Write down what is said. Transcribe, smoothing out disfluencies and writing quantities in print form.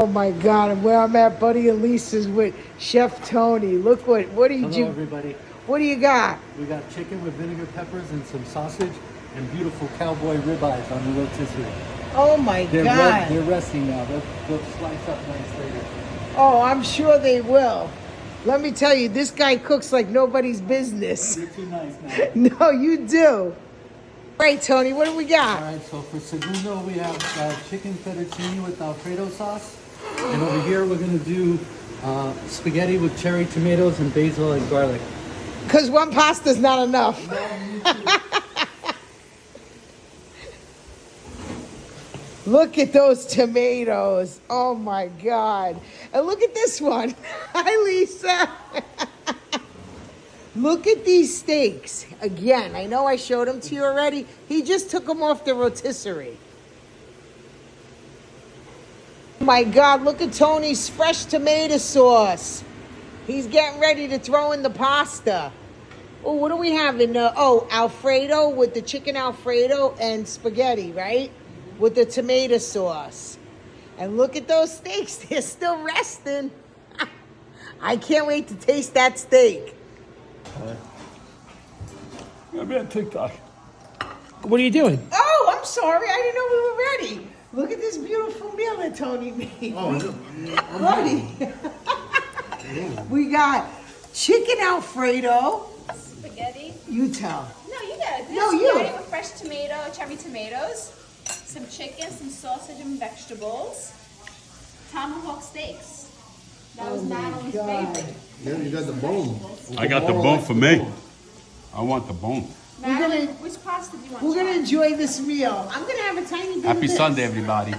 Oh my God, and where I'm at, Buddy and Lisa's with Chef Tony. Look what did Hello, you, everybody. what do you got? We got chicken with vinegar peppers and some sausage and beautiful cowboy ribeyes on the rotisserie. Oh my God. They're resting now. They'll slice up nice later. Oh, I'm sure they will. Let me tell you, this guy cooks like nobody's business. You're too nice now. No, you do. All right, Tony, what do we got? All right, so for segundo, we have chicken fettuccine with Alfredo sauce. And over here, we're going to do spaghetti with cherry tomatoes and basil and garlic. Because one pasta's not enough. Look at those tomatoes. Oh my God. And look at this one. Hi, Lisa. Look at these steaks. Again, I know I showed them to you already. He just took them off the rotisserie. Oh my God, look at Tony's fresh tomato sauce. He's getting ready to throw in the pasta. Oh, what do we have in Alfredo with the chicken Alfredo and spaghetti, right? With the tomato sauce. And look at those steaks. They're still resting. I can't wait to taste that steak. I'm on TikTok. What are you doing? Oh, I'm sorry. I didn't know we were ready. Look at this beautiful meal that Tony made. Buddy. We got chicken Alfredo. Spaghetti. You tell. No, you got it. No, you. Spaghetti with fresh cherry tomatoes, some chicken, some sausage and vegetables, tomahawk steaks. That was Madeline's favorite. Yeah, you got the bone. I got the bone for me. I want the bone. Madeline, which pasta do you want? We're going to enjoy this meal. I'm going to have a tiny bit of Happy this. Sunday, everybody.